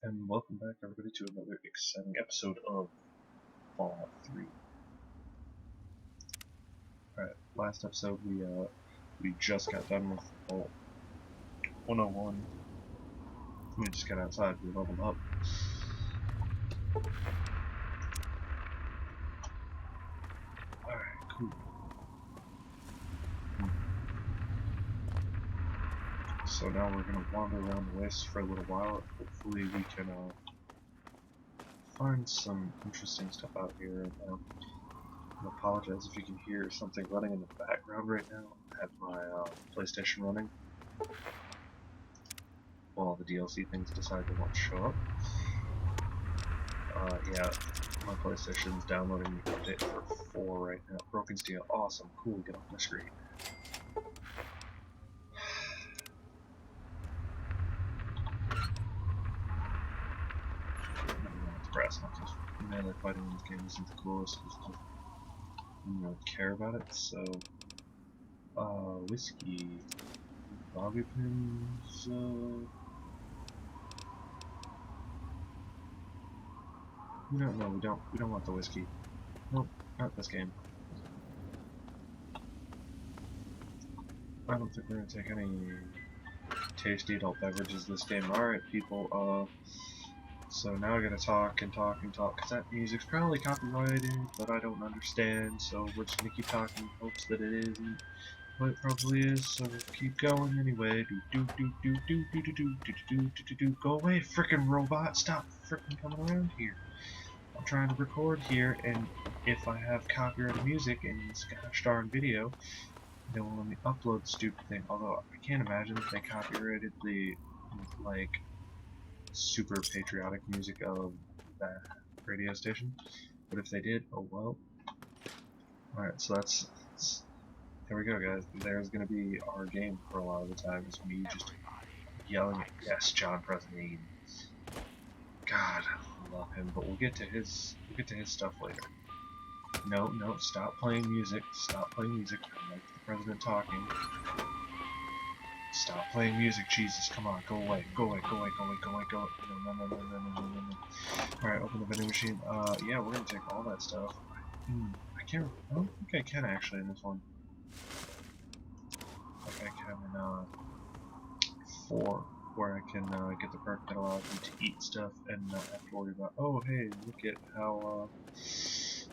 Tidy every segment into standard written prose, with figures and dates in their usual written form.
and welcome back everybody to another exciting episode of Fallout 3. Alright, last episode we just got done with Vault 101. We just got outside, we leveled up. Alright, cool. So now we're gonna wander around the wastes for a little while. Hopefully we can find some interesting stuff out here. I apologize if you can hear something running in the background right now. I have my PlayStation running. Well, all the DLC things decide they won't show up. Yeah, my PlayStation's downloading the update for 4 right now. Broken Steel, awesome, cool, get off my screen. It's brass knuckles. Melee fighting in this game isn't the coolest because I don't really care about it, so... whiskey... bobby pins, we don't want the whiskey. Nope, not this game. I don't think we're gonna take any tasty adult beverages this game. Alright, people, so now I gotta talk and talk and talk, because that music's probably copyrighted, but I don't understand, so we're just gonna keep talking in hopes that it isn't, but it probably is, so we'll keep going anyway. Go away, frickin' robot, stop frickin' coming around here. I'm trying to record here, and if I have copyrighted music in this gosh darn video, they won't let me upload the stupid thing, although I can't imagine if they copyrighted the, like, super patriotic music of that radio station, but if they did, oh well. Alright, so that's there we go, guys. There's gonna be our game for a lot of the time, is me just yelling at yes, John President. God, I love him, but we'll get to his stuff later. No, stop playing music. Stop playing music. I like the president talking. Stop playing music, Jesus, come on, go away, go away, go away, go away, go away, go away. No. Alright, open the vending machine. Yeah, we're gonna take all that stuff. I don't think I can actually in this one. Like I can in 4, where I can get the perk that allows me to eat stuff and not have to worry about, oh hey, look at how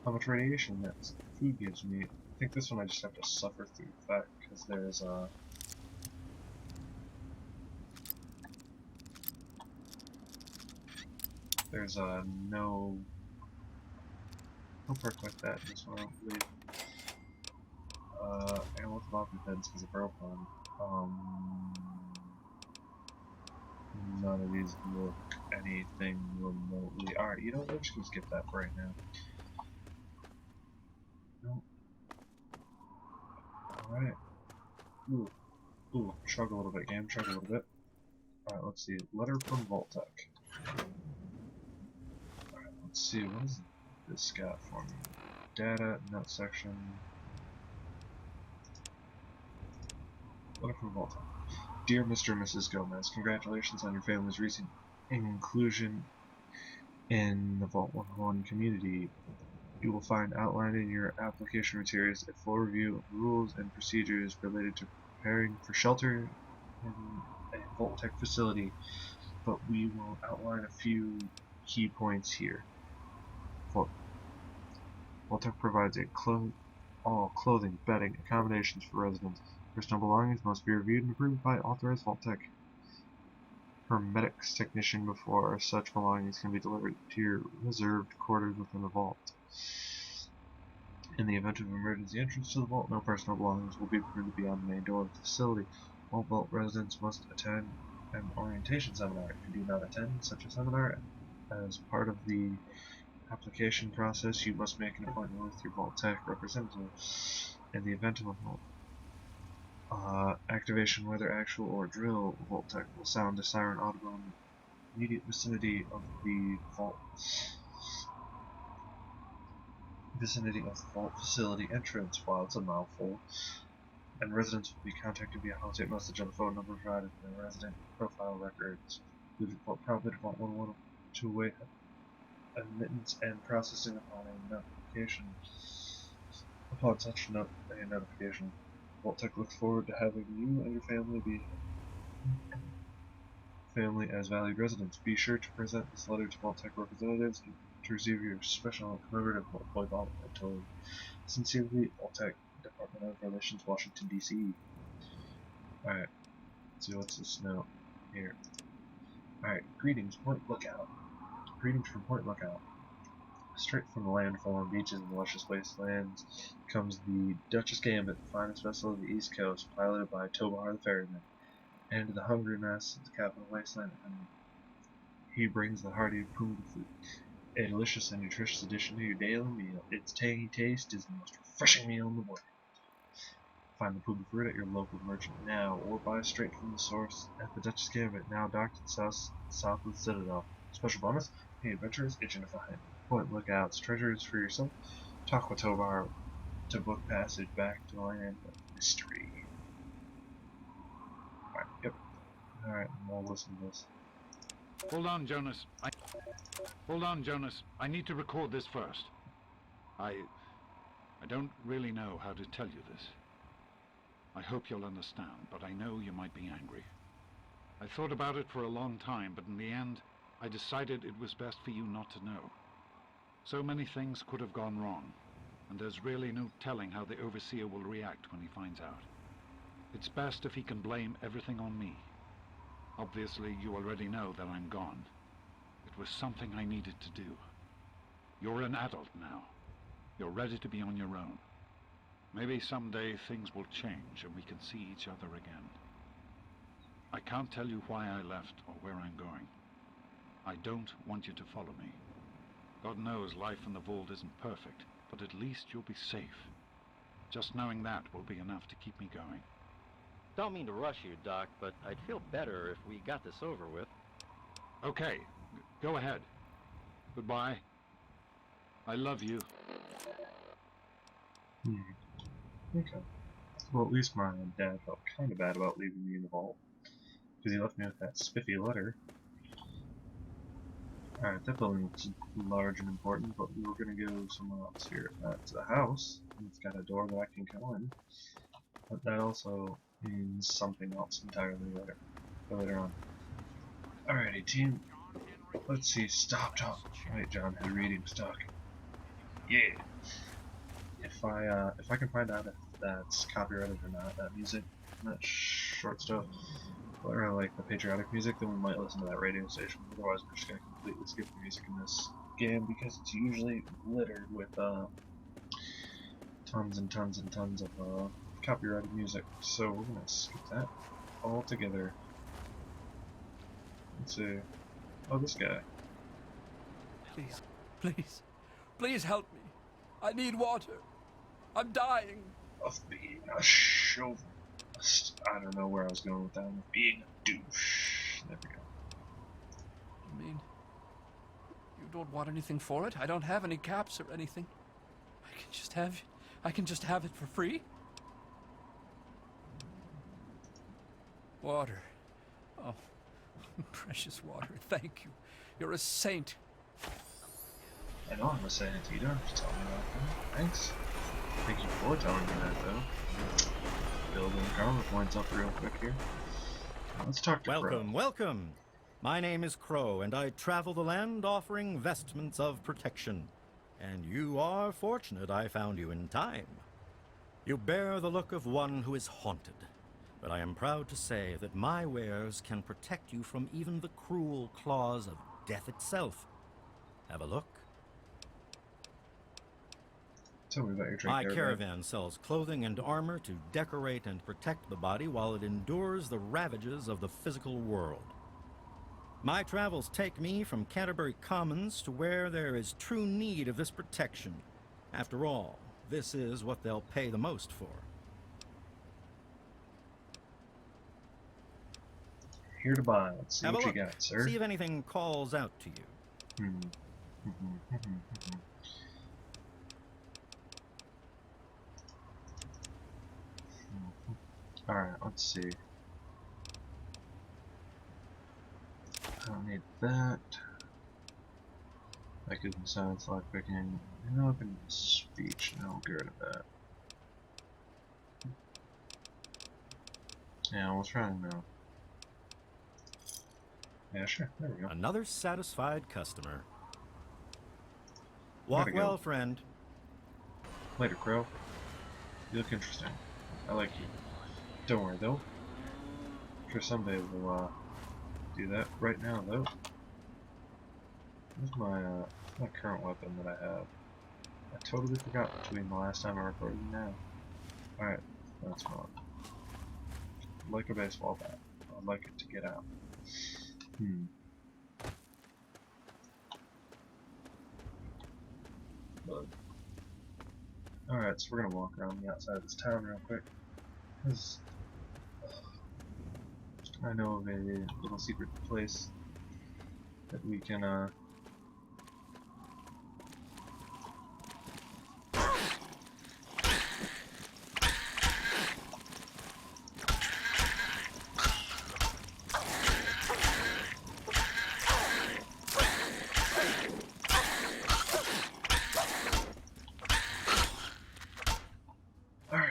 much radiation that food gives me. I think this one I just have to suffer through the fact, because there's no perk like that in this one, I don't believe. And with bobby pins because it broke one. None of these look anything remotely. Alright, you know what? We're just gonna skip that for right now. Nope. Alright. Ooh, chug a little bit, game, chug a little bit. Alright, let's see. Letter from VaultTec. Alright, let's see. What is this got for me? Data, note section. Letter from VaultTec. Dear Mr. and Mrs. Gomez, congratulations on your family's recent inclusion in the Vault 101 community. You will find outlined in your application materials a full review of rules and procedures related to preparing for shelter in a VaultTec facility, but we will outline a few key points here. VaultTec provides all clothing, bedding, accommodations for residents. Personal belongings must be reviewed and approved by authorized VaultTec Hermetics technician before such belongings can be delivered to your reserved quarters within the vault. In the event of emergency entrance to the vault, no personal belongings will be permitted beyond the main door of the facility. All vault residents must attend an orientation seminar. If you do not attend such a seminar as part of the application process, you must make an appointment with your VaultTec representative. In the event of a vault activation, whether actual or drill, VaultTec will sound a siren audible in the immediate vicinity of the vault facility entrance. While it's a mouthful, and residents will be contacted via VaultTec message on the phone number provided in the resident profile records. probably default 101 to await admittance and processing upon a notification. Upon such a notification, VaultTec looks forward to having you and your family as valued residents. Be sure to present this letter to VaultTec representatives to receive your special commemorative Vault token. Sincerely, VaultTec Department of Relations, Washington, D.C. Alright, let's see what's this note here. Alright, greetings, Port Lookout. Greetings from Port Lookout. Straight from the landform beaches and luscious wastelands comes the Duchess Gambit, the finest vessel of the East Coast, piloted by Tobar the ferryman. And to the hungry masses of the capital wasteland, and he brings the hearty poon food, a delicious and nutritious addition to your daily meal. Its tangy taste is the most refreshing meal in the world. Find the poon fruit at your local merchant now, or buy straight from the source at the Duchess Gambit, now docked south of the Citadel. Special bonus: hey adventurers itching to find Point Lookout's treasures for yourself. Talk with Tobar to book passage back to the land of mystery. Alright, yep. Alright, I'll listen to this. Hold on, Jonas. I need to record this first. I don't really know how to tell you this. I hope you'll understand, but I know you might be angry. I thought about it for a long time, but in the end, I decided it was best for you not to know. So many things could have gone wrong, and there's really no telling how the Overseer will react when he finds out. It's best if he can blame everything on me. Obviously, you already know that I'm gone. It was something I needed to do. You're an adult now. You're ready to be on your own. Maybe someday things will change and we can see each other again. I can't tell you why I left or where I'm going. I don't want you to follow me. God knows life in the vault isn't perfect, but at least you'll be safe. Just knowing that will be enough to keep me going. Don't mean to rush you, Doc, but I'd feel better if we got this over with. Okay, go ahead. Goodbye. I love you. Okay. Well, at least my dad felt kind of bad about leaving me in the vault, because he left me with that spiffy letter. Alright, that building looks large and important, but we were going to go somewhere else here. That's a house, and it's got a door that I can go in, but that also means something else entirely later on. Alrighty, team. Let's see, stop talking. Wait, John had a reading stuck. Yeah. If I can find out if that's copyrighted or not, that music, that short stuff, or like the patriotic music, then we might listen to that radio station. Otherwise, we're just gonna completely skip the music in this game because it's usually littered with tons and tons and tons of copyrighted music. So we're gonna skip that altogether. Let's see. Oh, this guy. Please, please, please help me. I need water. I'm dying. Of being a chauvinist. I don't know where I was going with that. Of being a douche. There we go. You mean you don't want anything for it? I don't have any caps or anything. I can just have it for free. Water. Oh, precious water. Thank you. You're a saint. I know I'm a saint. You don't have to tell me that. Thanks. Thank you for telling me that, though. Building karma points up real quick here. Let's talk to Crow. Welcome. My name is Crow, and I travel the land offering vestments of protection. And you are fortunate I found you in time. You bear the look of one who is haunted, but I am proud to say that my wares can protect you from even the cruel claws of death itself. Have a look. Tell me about your drink. My caravan sells clothing and armor to decorate and protect the body while it endures the ravages of the physical world. My travels take me from Canterbury Commons to where there is true need of this protection. After all, this is what they'll pay the most for. Here to buy. Let's see Have what a you look. got, sir. See if anything calls out to you. Alright, let's see. Need that. I could decide select picking. No, open speech. No, get rid of that. Yeah, we'll try now. Yeah, sure. There we go. Another satisfied customer. Walk Gotta well, go. friend. Later, Crow. You look interesting. I like you. Don't worry, though. I'm sure someday we'll do that. Right now, though. Where's my current weapon that I have? I totally forgot between the last time I recorded and now. Alright, that's fine. Like a baseball bat. I'd like it to get out. But alright, so we're gonna walk around the outside of this town real quick. Because I know of a little secret place that we can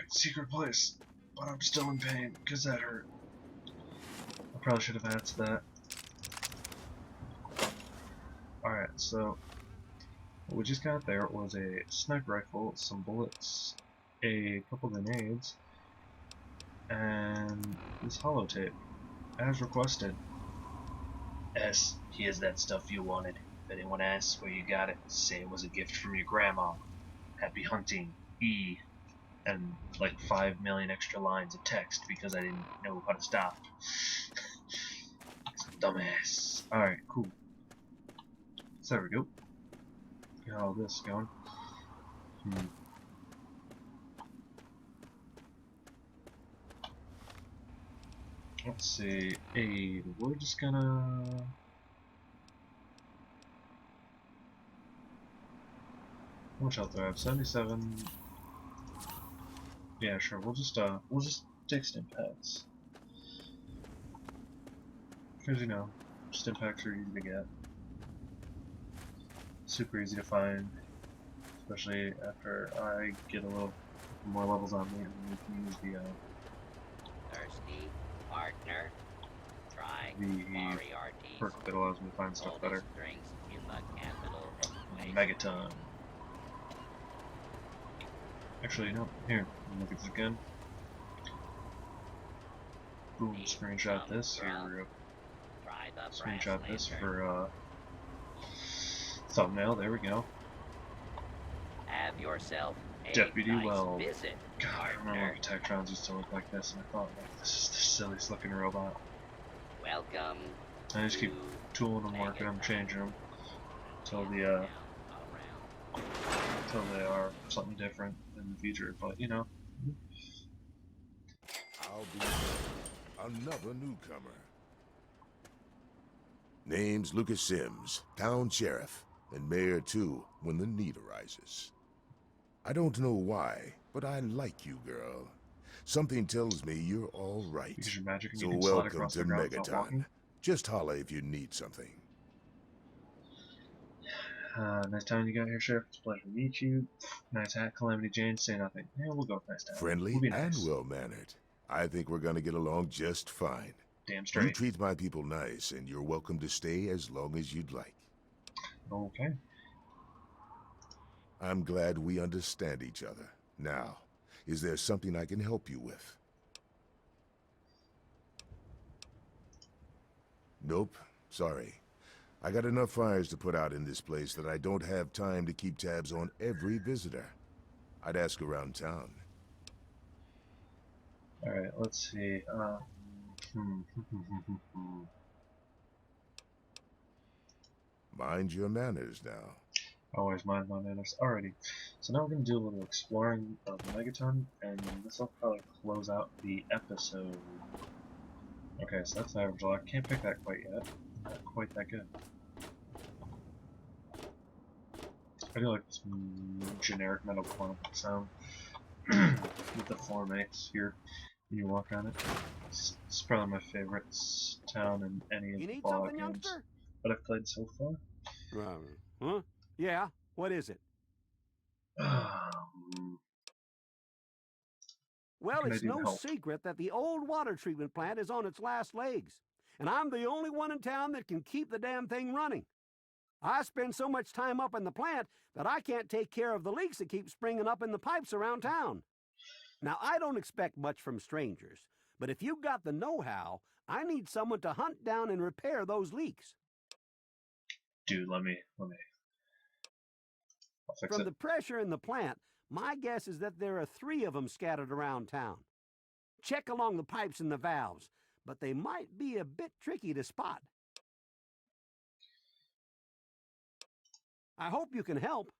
secret place, but I'm still in pain because that hurt. I probably should have asked that. Alright, so what we just got there was a sniper rifle, some bullets, a couple grenades, and this holotape, as requested. S, here's that stuff you wanted. If anyone asks where you got it, say it was a gift from your grandma. Happy hunting, E. And like 5 million extra lines of text because I didn't know how to stop. Dumbass. Alright, cool. So there we go. Got all this going. Let's see. Aid. We're just gonna. How much health do I have? 77. Yeah, sure. We'll just take stim packs. Because you know, stim packs are easy to get. Super easy to find. Especially after I get a little more levels on me and we can use the Thirsty partner. Try the Moriarty's perk that allows me to find stuff better. oldest drinks in the capital of Megaton. Actually, no. Here, look at this again. Boom, screenshot this, or Try the screenshot brass this lantern. for thumbnail. There we go. Have yourself a Deputy nice Well. visit, God, I remember partner. when Tectrons used to look like this, and I thought, like, this is the silliest looking robot. Welcome. I just keep to tooling them, working them, Megaton. changing them until Around. they are something different in the future. But you know, I'll be another newcomer. Name's Lucas Sims, town sheriff, and mayor too, when the need arises. I don't know why, but I like you, girl. Something tells me you're all right. use your magic and So you can slide welcome across to the ground without walking. Megaton. Just holla if you need something. Nice town you got here, Sheriff. It's a pleasure to meet you. Nice hat, Calamity Jane. Say nothing. Yeah, we'll go with nice town. Friendly We'll be and nice. well-mannered. I think we're gonna get along just fine. Damn You straight. treat my people nice, and you're welcome to stay as long as you'd like. Okay. I'm glad we understand each other. Now, is there something I can help you with? Nope. Sorry. I got enough fires to put out in this place that I don't have time to keep tabs on every visitor. I'd ask around town. Alright, let's see. Mind your manners now. Always mind my manners. Alrighty. So now we're going to do a little exploring of Megaton, and this will probably close out the episode. Okay, so that's average. I can't pick that quite yet. Not quite that good. I do like this generic metal clump sound with the 4-mates here when you walk on it. It's probably my favorite town in any of the Fallout games. what I've played so far. Huh? Yeah, what is it? What Well, can I it's do to no help? secret that the old water treatment plant is on its last legs, and I'm the only one in town that can keep the damn thing running. I spend so much time up in the plant that I can't take care of the leaks that keep springing up in the pipes around town. Now, I don't expect much from strangers, but if you've got the know-how, I need someone to hunt down and repair those leaks. Dude, let me. I'll fix From it. the pressure in the plant, my guess is that there are 3 of them scattered around town. Check along the pipes and the valves, but they might be a bit tricky to spot. I hope you can help.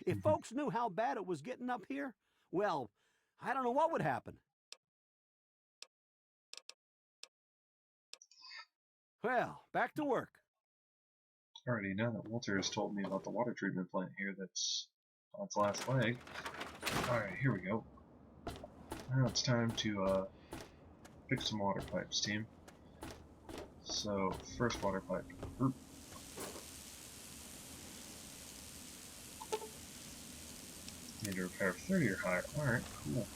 If folks knew how bad it was getting up here, well, I don't know what would happen. Well, back to work. Alrighty, now that Walter has told me about the water treatment plant here that's on its last leg. Alright, here we go. Now it's time to fix some water pipes, team. So, first water pipe. Oop. Need to repair 30 or higher. Alright, cool.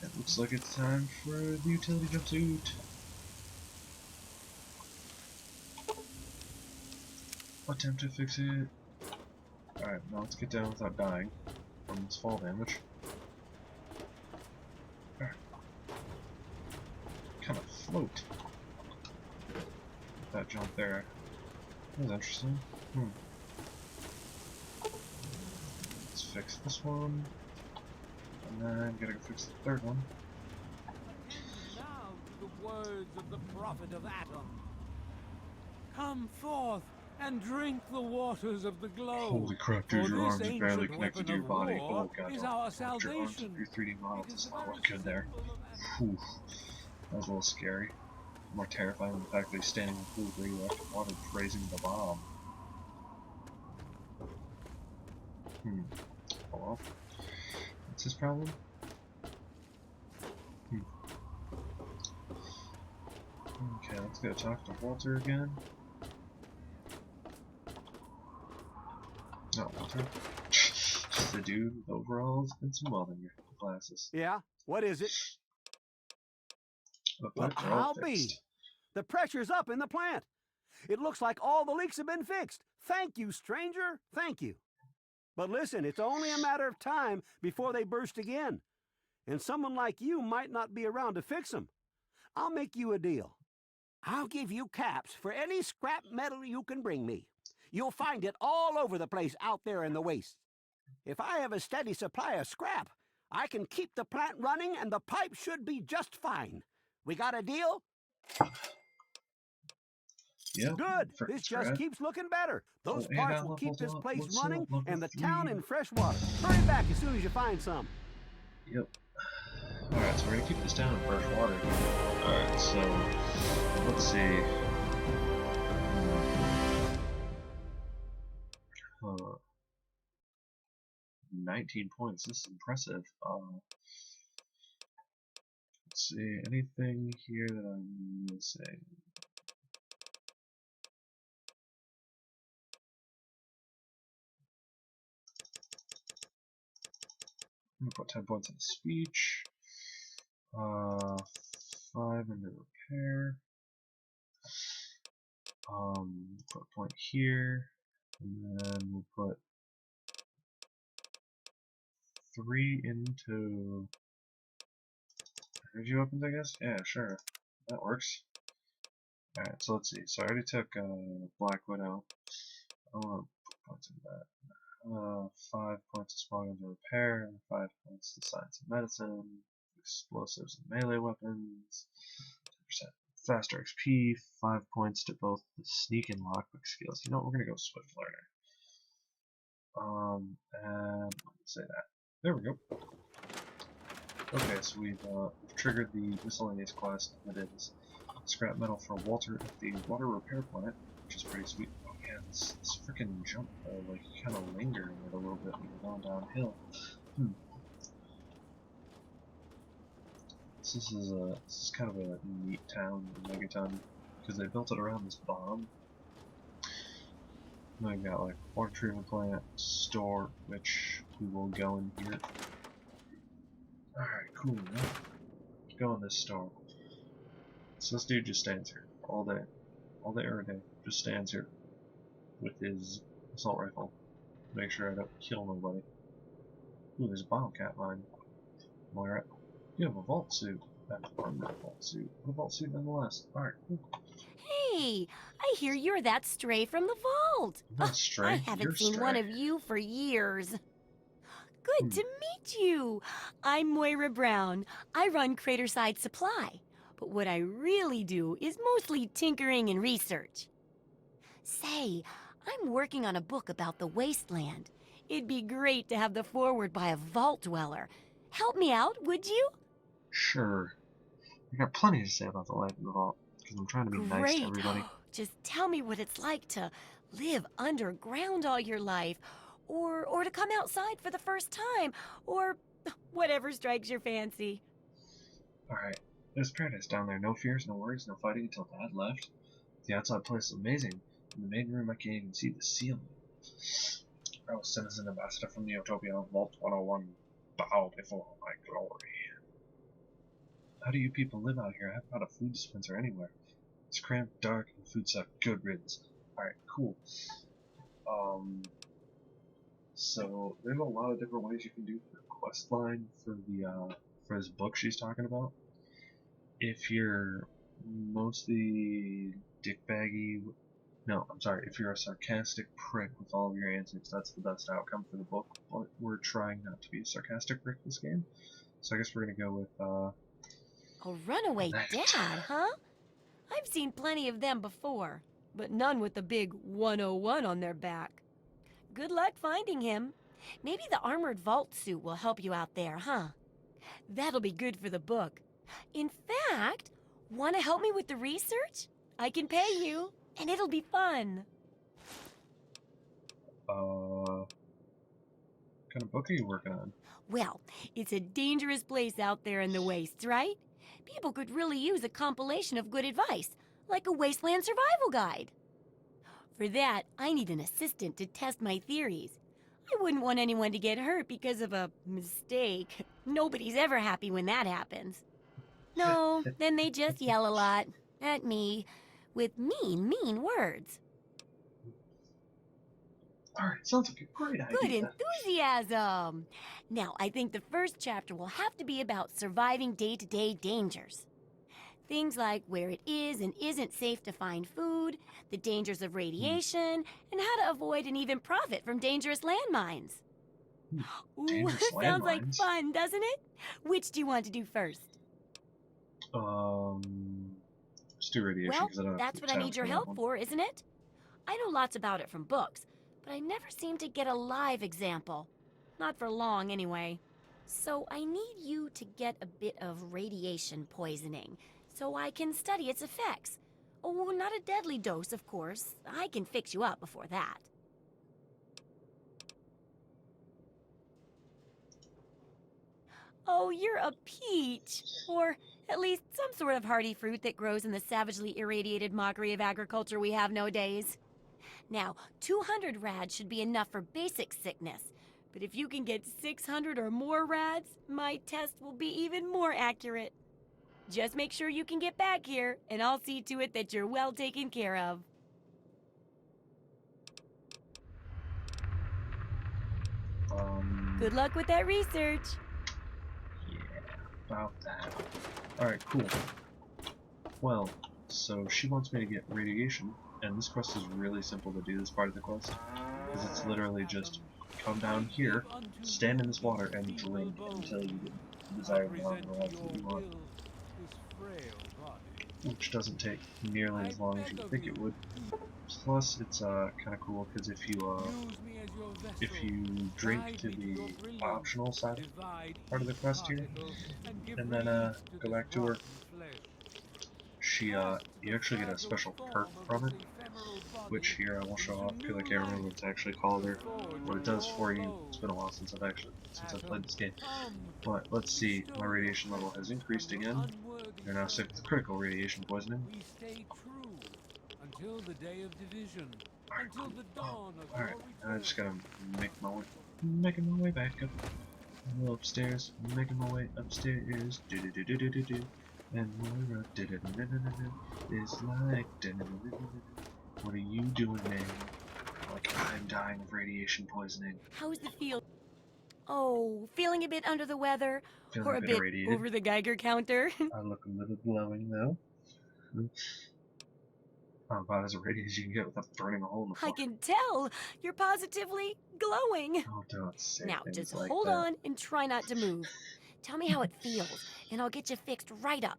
It looks like it's time for the utility jumpsuit. Attempt to fix it. Alright, now let's get down without dying from this fall damage. Alright. Kind of float. That jump there. That was interesting. Let's fix this one. And then gotta go fix the third one. Now to the words of the prophet of Adam. Come forth and drink the waters of the globe. Holy crap, dude, For your this arms are barely ancient connected to weapon your of body. war Oh god, is don't our lift your arms salvation. up. Your 3D model It is does the not very look good there. symbol of Adam. Whew. That was a little scary. More terrifying than the fact that he's standing in a pool of radioactive water praising the bomb. Oh well. What's his problem? Okay, let's go talk to Walter again. No, Walter. Just the dude with overalls and some welding glasses. Yeah, what is it? The Well, pipes are all I'll be. fixed. The pressure's up in the plant. It looks like all the leaks have been fixed. Thank you, stranger. Thank you. But listen, it's only a matter of time before they burst again. And someone like you might not be around to fix them. I'll make you a deal. I'll give you caps for any scrap metal you can bring me. You'll find it all over the place out there in the wastes. If I have a steady supply of scrap, I can keep the plant running and the pipe should be just fine. We got a deal? Yep. Good. This just keeps looking better. Those Oh, parts and I will keep this leveled up. place What's up, running level and the 3? town in fresh water. Hurry back as soon as you find some. Yep. Alright, so we're gonna keep this down in fresh water. Alright, so let's see. 19 points. This is impressive. Let's see. Anything here that I'm missing? I'm gonna put 10 points in speech. 5 into repair. Put a point here, and then we'll put 3 into energy weapons, I guess? Yeah, sure. That works. Alright, so let's see. So I already took Black Widow. I want to put points in that. 5 points of small guns and repair, 5 points to science and medicine, explosives and melee weapons, 10% faster XP, 5 points to both the sneak and lockpick skills. You know what, we're gonna go Swift Learner. And say that. There we go. Okay, so we've triggered the miscellaneous quest that is scrap metal for Walter at the water repair plant, which is pretty sweet. Oh yeah, this freaking jump like kind of linger in it a little bit when you're going downhill. This is kind of a neat town, Megaton. because they built it around this bomb. And I got like water treatment plant, store, which we will go in here. Alright, cool. Let's go in this store. So this dude just stands here all day every day. Just stands here with his assault rifle. Make sure I don't kill nobody. Ooh, there's a bottle cap mine. Moira, you have a vault suit. That's armor vault suit. But a vault suit nonetheless. Alright, cool. Hey, I hear you're that stray from the vault. I'm not stray. I haven't You're seen stray. one of you for years. Good to meet you. I'm Moira Brown. I run Craterside Supply. But what I really do is mostly tinkering and research. Say, I'm working on a book about the wasteland. It'd be great to have the foreword by a vault dweller. Help me out, would you? Sure. I got plenty to say about the life in the vault, because I'm trying to be nice to everybody. Just tell me what it's like to live underground all your life, or to come outside for the first time, or whatever strikes your fancy. Alright, there's paradise down there. No fears, no worries, no fighting until Dad left. The outside place is amazing. In the main room I can't even see the ceiling. I was sent as an ambassador from Neotopia, Vault 101. Bow before my glory. How do you people live out here? I haven't found a food dispenser anywhere. It's cramped, dark, and food suck. Good riddance. Alright, cool. So there's a lot of different ways you can do the quest line for the for this book she's talking about. If you're mostly dickbaggy, no, I'm sorry, if you're a sarcastic prick with all of your answers, that's the best outcome for the book. But we're trying not to be a sarcastic prick this game, so I guess we're gonna go with A runaway dad, huh? I've seen plenty of them before, but none with the big 101 on their back. Good luck finding him. Maybe the armored vault suit will help you out there, huh? That'll be good for the book. In fact, want to help me with the research? I can pay you, and it'll be fun. what kind of book are you working on? Well, it's a dangerous place out there in the wastes, right? People could really use a compilation of good advice, like a wasteland survival guide. For that, I need an assistant to test my theories. I wouldn't want anyone to get hurt because of a mistake. Nobody's ever happy when that happens. No, then they just yell a lot at me with mean words. Alright, sounds like a great idea. Good enthusiasm! Now, I think the first chapter will have to be about surviving day-to-day dangers. Things like where it is and isn't safe to find food, the dangers of radiation, and how to avoid and even profit from dangerous landmines. Ooh, Dangerous sounds like landmines? fun, doesn't it? Which do you want to do first? Let's do radiation. Well, 'Cause I don't have that's the what I time need your that help one. for, isn't it? I know lots about it from books, but I never seem to get a live example. Not for long, anyway. So I need you to get a bit of radiation poisoning, so I can study its effects. Oh, not a deadly dose, of course. I can fix you up before that. Oh, you're a peach. Or at least some sort of hardy fruit that grows in the savagely irradiated mockery of agriculture we have nowadays. Now, 200 rads should be enough for basic sickness. But if you can get 600 or more rads, my test will be even more accurate. Just make sure you can get back here, and I'll see to it that you're well taken care of. Good luck with that research. Yeah, about that. Alright, cool. Well, so she wants me to get radiation, and this quest is really simple to do, this part of the quest. Because it's literally just come down here, stand in this water, and drink until you get the desired amount of life that you want. Which doesn't take nearly as long as you think it would. Plus, it's kind of cool because if you drink to the optional side part of the quest here, and then go back to her, you actually get a special perk from it, which here I will show off because I can't remember what it's actually called or what it does for you. It's been a while since I've played this game. But let's see, my radiation level has increased again. You're now sick with critical radiation poisoning. until the day of division, Alright, until the dawn of alright. your I just return. gotta making my way back up. I'm upstairs, making my way upstairs. Do do do do do do do. And Moira did it. Is like. What are you doing, man? Like I'm dying of radiation poisoning. How's the feel? Oh, feeling a bit under the weather? Feeling Or a a bit bit irradiated. over the Geiger counter? I look a little glowing though. About as irradiated as you can get without burning a hole in the I floor. can tell. You're positively glowing. Oh, don't say Now, things just like hold that. on and try not to move. Tell me how it feels, and I'll get you fixed right up.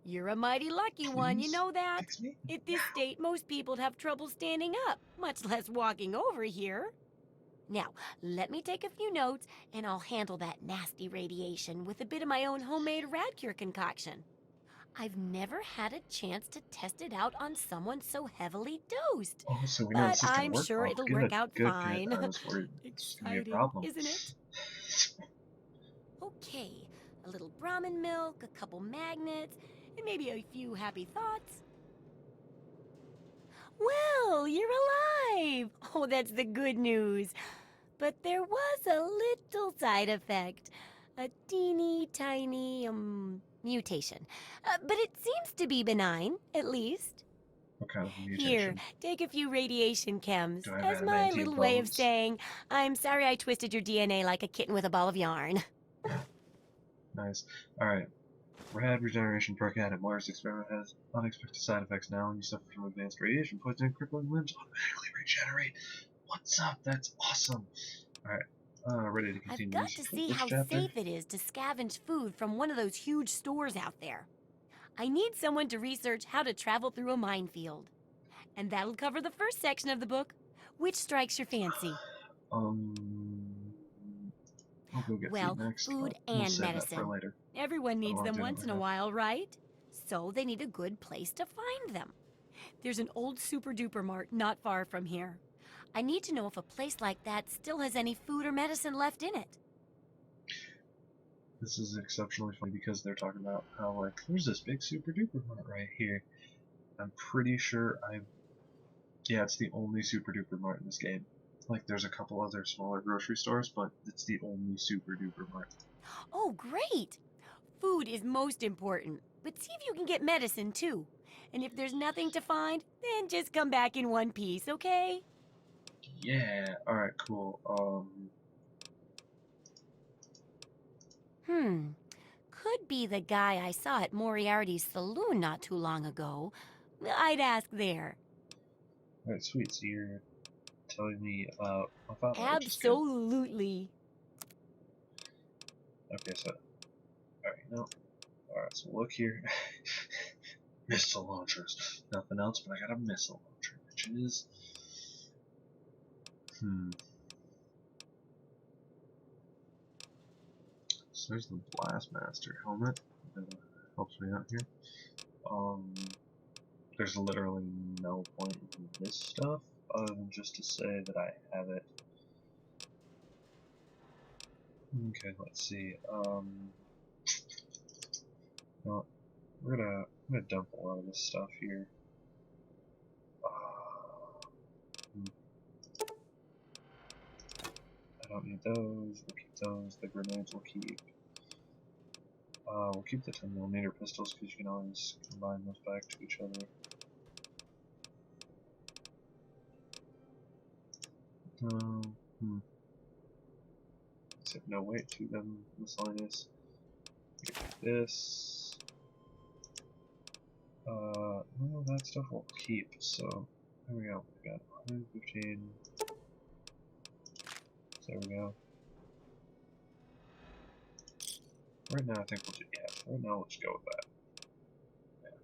You're a mighty lucky one, you Please know that? fix me? At this state, most people'd have trouble standing up, much less walking over here. Now, let me take a few notes, and I'll handle that nasty radiation with a bit of my own homemade Radcure concoction. I've never had a chance to test it out on someone so heavily dosed. Oh, so we know But this is gonna I'm work. sure Oh, it'll good, work out good, fine. Good. I was worried this was gonna be a Exciting, problem. isn't it? Okay, a little Brahmin milk, a couple magnets, and maybe a few happy thoughts. Well, you're alive! Oh, that's the good news. But there was a little side effect. A teeny tiny, mutation. But it seems to be benign, at least. What kind of mutation? Here, take a few radiation chems Do I have as my adamantine little way of bones? saying, I'm sorry I twisted your DNA like a kitten with a ball of yarn. Nice. Alright. Rad regeneration perk added. Moira's experiment has unexpected side effects now, and you suffer from advanced radiation poisoning. Crippling limbs automatically regenerate. What's up? That's awesome. Alright. Ready to I've continue got to research for see which how chapter? safe it is to scavenge food from one of those huge stores out there. I need someone to research how to travel through a minefield. And that'll cover the first section of the book. Which strikes your fancy? I'll go get Well, food next. food We'll and save that medicine. for later. Everyone needs wanna them do that once right in a now. while, right? So they need a good place to find them. There's an old Super Duper Mart not far from here. I need to know if a place like that still has any food or medicine left in it. This is exceptionally funny because they're talking about how, like, there's this big super duper mart right here. I'm pretty sure yeah, it's the only super duper mart in this game. Like, there's a couple other smaller grocery stores, but it's the only super duper mart. Oh, great! Food is most important, but see if you can get medicine too. And if there's nothing to find, then just come back in one piece, okay? Yeah, alright, cool. Could be the guy I saw at Moriarty's saloon not too long ago. I'd ask there. Alright, sweet. So you're telling me about my father, which is good. Absolutely. Okay, so, alright, no. Alright, so look here. Missile launchers. Nothing else, but I got a missile launcher, which is... So there's the Blastmaster helmet that helps me out here. There's literally no point in this stuff other than just to say that I have it. Okay, let's see. No, I'm gonna dump a lot of this stuff here. I don't need those. We'll keep those. The grenades we'll keep. We'll keep the 10mm pistols because you can always combine those back to each other. Except no, wait, to them miscellaneous. This. No, that stuff we'll keep. So there we go. We got 115. So there we go. Right now, I think we'll just, yeah, right now let's go with that. Yeah.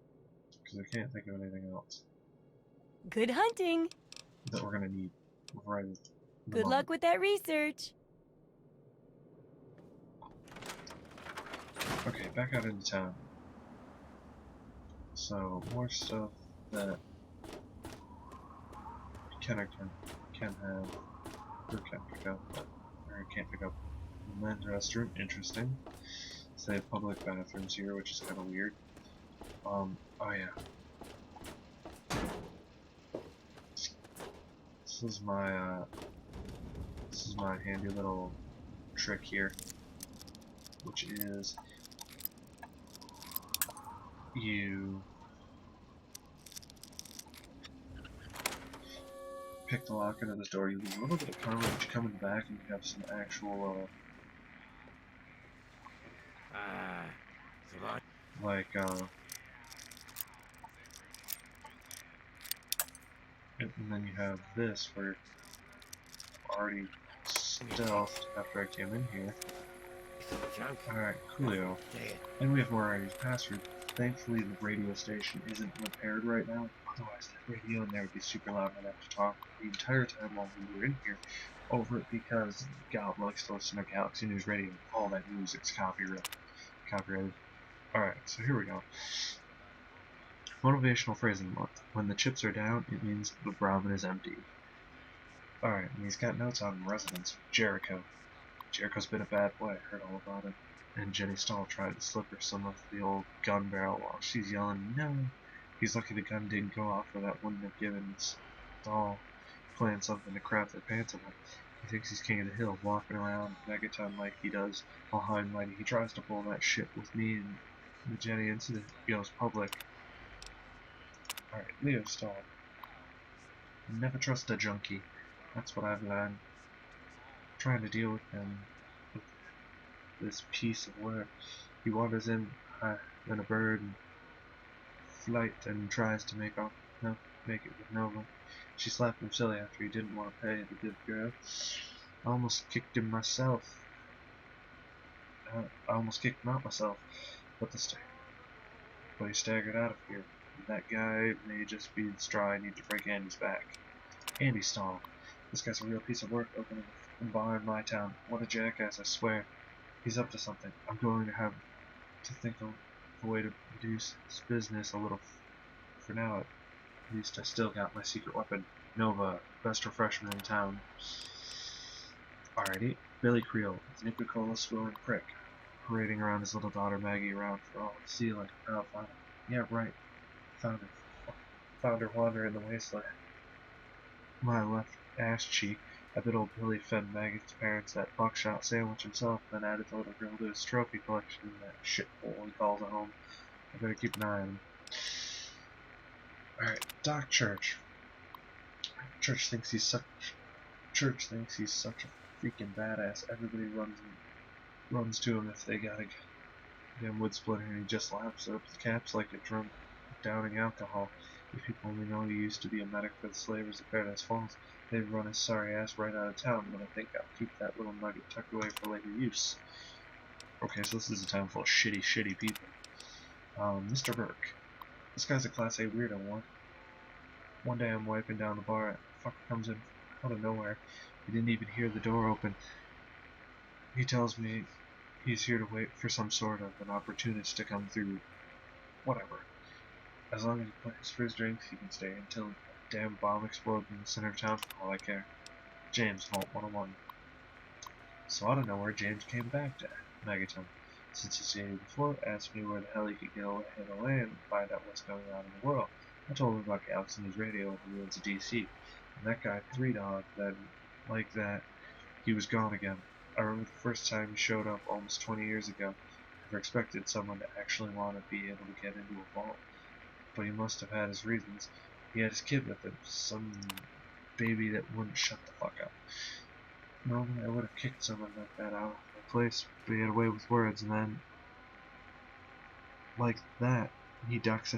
Because I can't think of anything else Good hunting. that we're gonna need right at the Good moment. luck with that research. Okay, back out into town. So, more stuff that can have, or can pick up, but or can't pick up. The men's restroom, interesting. So they have public bathrooms here, which is kind of weird. Oh yeah. This is my handy little trick here, which is you pick the lock into this door, you lose a little bit of karma, but you come in the back and you have some actual and then you have this where already stealthed after I came in here. Alright, coolio. And we have Morari's password. Thankfully the radio station isn't repaired right now, otherwise that radio in there would be super loud and I'd have to talk the entire time while we were in here over it because God likes to listen to Galaxy News Radio. All that music's copyrighted. Alright, so here we go. Motivational phrase of the month. When the chips are down, it means the Brahmin is empty. Alright, and he's got notes on residence. Jericho. Jericho's been a bad boy, I heard all about it. And Jenny Stahl tried to slip her some of the old gun barrel while she's yelling, no! He's lucky the gun didn't go off, or that wouldn't have given Stahl plan something to crap their pants about. He thinks he's king of the hill, walking around Megaton like he does, all high and mighty. He tries to pull that shit with me, and the Jenny incident goes public. Alright, Leo Stahl. Never trust a junkie. That's what I've learned. Trying to deal with him, with this piece of work. He wanders in than a bird in flight and tries to make it with Nova. She slapped him silly after he didn't want to pay the good girl. I almost kicked him myself. I almost kicked him out myself, but he staggered out of here. That guy may just be the straw I need to break Andy's back. Andy Stahl. This guy's a real piece of work opening a bar in my town. What a jackass, I swear. He's up to something. I'm going to have to think of a way to reduce his business a little. For now, at least I still got my secret weapon. Nova, best refreshment in town. Alrighty. Billy Creel, Nicola swilling prick. Parading around his little daughter Maggie around for all to see like found her. Yeah, right. Found her wandering in the wasteland. My left ass cheek. I bet old Billy fed Maggie's parents that buckshot sandwich himself, then added the little girl to his trophy collection in that shithole he calls a home. I better keep an eye on him. Alright, Doc Church. Church thinks he's such a freaking badass. Everybody runs to him if they got a damn wood splitter, and he just laps up the caps like a drunk downing alcohol. If people only know he used to be a medic for the slavers at Paradise Falls, they'd run his sorry ass right out of town, but I think I'll keep that little nugget tucked away for later use. Okay, so this is a town full of shitty people. Mr. Burke. This guy's a Class A weirdo. One day I'm wiping down the bar, and a fucker comes in out of nowhere. He didn't even hear the door open. He tells me he's here to wait for some sort of an opportunist to come through. Whatever. As long as he pays for his drinks, he can stay until a damn bomb explodes in the center of town for all I care. James, Vault 101. So out of nowhere, James came back to Megaton. Since he stayed here before, asked me where the hell he could get away in the land and find out what's going on in the world. I told him about Galaxy News Radio in the ruins of DC. And that guy, 3-Dog, then, like that, he was gone again. I remember the first time he showed up almost 20 years ago. Never expected someone to actually want to be able to get into a vault. But he must have had his reasons. He had his kid with him, some baby that wouldn't shut the fuck up. Normally I would have kicked someone like that out of my place, but he had a way with words, and then, like that, he ducks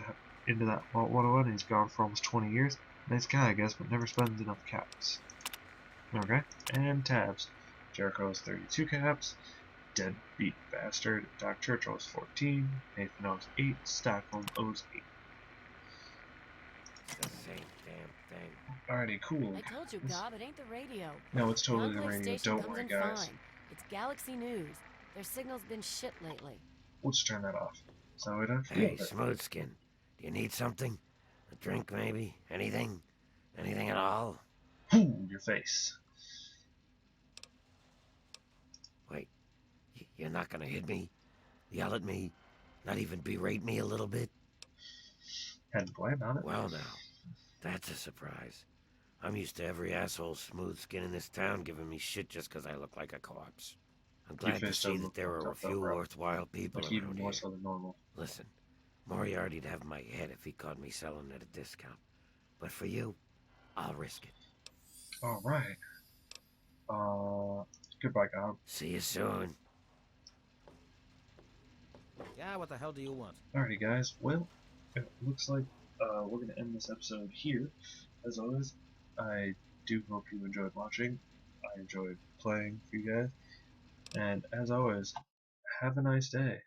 into that Vault 101 and he's gone for almost 20 years. Nice guy, I guess, but never spends enough caps. Okay, and tabs. Jericho has 32 caps. Deadbeat bastard. Doc Church owes 14. Nathan owes 8. Stockholm owes 8. The same damn thing. Alrighty, cool. I told you, Gob, it ain't the radio. No, it's totally the Enclave radio. station Don't comes worry, in guys. fine. It's Galaxy News. Their signal's been shit lately. We'll just turn that off. So we don't Hey, Smoothskin. Do you need something? A drink, maybe? Anything? Anything at all? Ooh, your face. Wait, you're not gonna hit me? Yell at me? Not even berate me a little bit? Hadn't planned on it. Well now, that's a surprise. I'm used to every asshole smooth skin in this town giving me shit just 'cause I look like a corpse. I'm glad to see that there are a few worthwhile people like around even more here. so than normal. Listen, Moriarty'd have my head if he caught me selling at a discount. But for you, I'll risk it. Alright. Goodbye, God. See you soon. Yeah, what the hell do you want? Alrighty, guys. Well, it looks like we're going to end this episode here. As always, I do hope you enjoyed watching. I enjoyed playing for you guys. And as always, have a nice day.